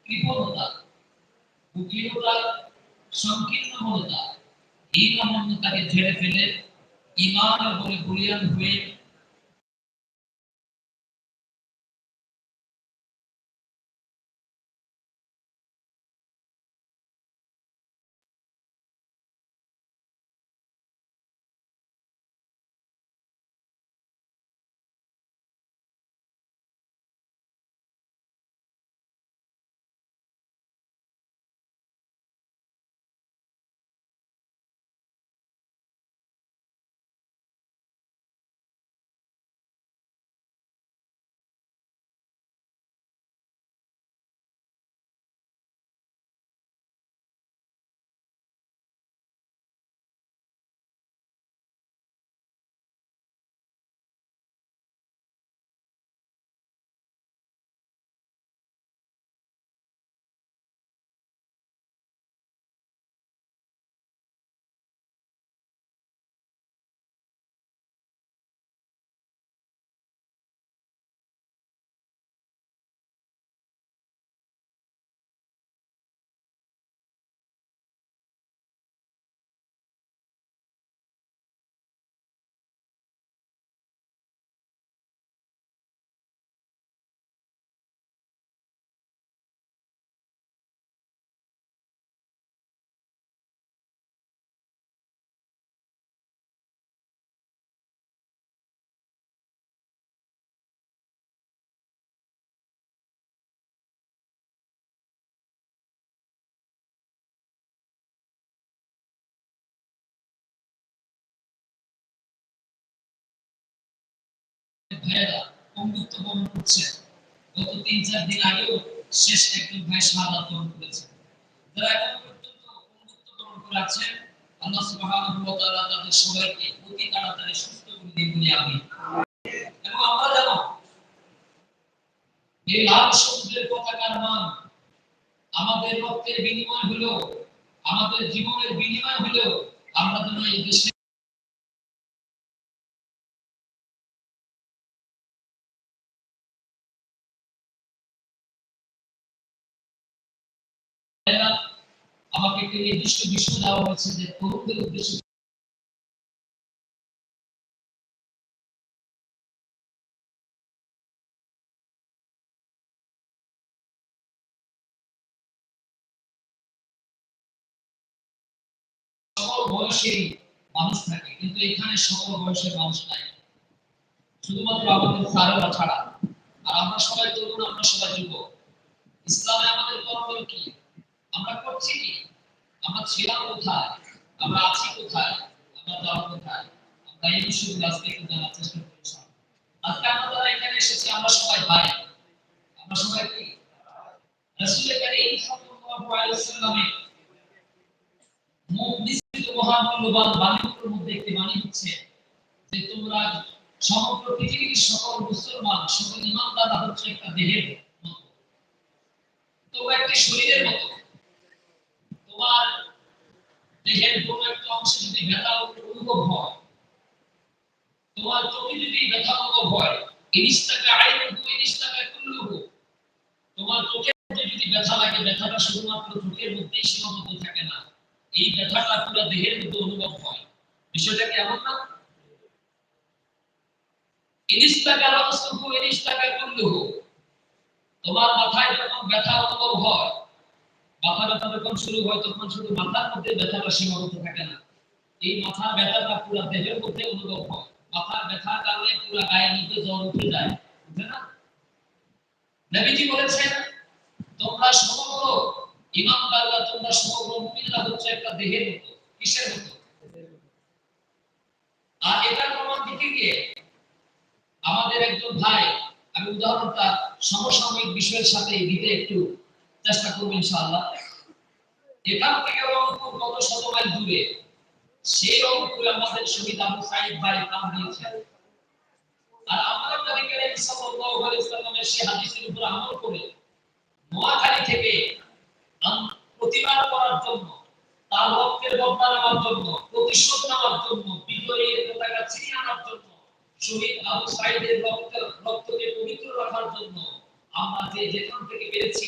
কৃপণতা, কুটিলতা, সংকীর্ণতা, এই নমনীয়তাকে ঝেড়ে ফেলে ঈমানের বলে বলিয়ান হয়ে ভাইয়েরা বন্ধুত্ব বরণ করছে। গত ৩-৪ দিন আগেও শেষ একজন ভাই শাহাদাত বরণ করেছে। যারা এখন পর্যন্ত বন্ধুত্ব বরণ করে আছেন, আল্লাহ সুবহানাহু ওয়া তাআলা তাদের সবাইকে অতি তাড়াতাড়ি সুস্থ করে দিন বলে আমিন। এবং আমরা জানো এই লাল সবুজের পতাকার মান আমাদের রক্তের বিনিময় হলো, আমাদের জীবনের বিনিময় হলো, আমরা যেন এই দেশে আমাকে একটি নির্দিষ্ট বিষয় দেওয়া হয়েছে যে তরুণদের উদ্দেশ্যে সকল বয়সেই মানুষ থাকে, কিন্তু এখানে সকল বয়সের মানুষ নাই, শুধুমাত্র আমাদের স্যারেরা ছাড়া। আর আমরা সবাই তরুণ, আমরা সবাই যুবক। ইসলামে আমাদের করণীয় কি? আমরা করছি কি? আমরা ছিলাম কোথায়? আমরা আছি কোথায়? আমরা যাবো কোথায়? আমরা এই বিষয়গুলো আজকে একটু জানার চেষ্টা করছি। আজকে আমরা যারা এখানে এসেছি আমরা সবাই ভাই। আমরা সবাই কি? রাসূল কারীম সাল্লাল্লাহু আলাইহি ওয়াসাল্লামের মুখ নিঃসৃত মহামূল্যবান বাণীগুলোর মধ্যে একটি বাণী হচ্ছে যে তোমরা সমগ্র পৃথিবীর সকল মুসলমান, সকল ঈমানদাররা হচ্ছে একটা দেহের মতো, তোমরা একটি শরীরের মতো। তোমার দেহের কোনো একটা অংশে যদি ব্যথা অনুভব হয়, তোমার চোখে যদি ব্যথা অনুভব হয়, ইনিস্তাকা আইনুহু ইনিস্তাকা কুল্লুহু, তোমার চোখের মধ্যে যদি ব্যথা লাগে, ব্যথাটা শুধুমাত্র চোখের মধ্যেই সীমাবদ্ধ থাকে না, এই ব্যথাটা পুরো দেহের মধ্যে অনুভব হয়। বিষয়টা কি এমন না? ইনিস্তাকা রাসুহু ইনিস্তাকা কুল্লুহু, তোমার মাথায় যখন ব্যথা অনুভব হয়, মাথা ব্যথা যখন শুরু হয়, তখন শুধু মাথার মধ্যে ব্যথাটা সীমাবদ্ধ থাকে না, এই মাথার ব্যথাটা পুরো দেহের মধ্যে অনুভব হয়। মাথার ব্যথার কারণে পুরো গায়ের মধ্যে জ্বর উঠে যায়, বুঝলে না? নবীজি বলেছেন তোমরা সমগ্র ঈমানদাররা, তোমরা সমগ্র মুমিনরা হচ্ছে একটা দেহের মতো। কিসের মতো? আর এটার প্রমাণ দিতে গিয়ে আমাদের একজন ভাই, আমি উদাহরণটা সমসাময়িক বিষয়ের সাথে দিতে একটু চেষ্টা করব ইনশাআল্লাহ। এখান থেকে রংপুর কত শত মাইল দূরে, সেই রংপুরে আমাদের শহীদ আবু সাঈদ ভাই প্রাণ দিয়েছেন। আর আমরা নবী করিম সাল্লাল্লাহু আলাইহি ওয়াসাল্লামের সেই হাদিসের উপর আমল করে নোয়াখালী থেকে প্রতিবাদ করার জন্য, তার রক্তের বদলা নেওয়ার জন্য, প্রতিশোধ নেওয়ার জন্য, বিজয়ের পতাকা ছিনিয়ে আনার জন্য, শহীদ আবু সাঈদের রক্তকে পবিত্র রাখার জন্য আমরা যে যেখান থেকে পেরেছি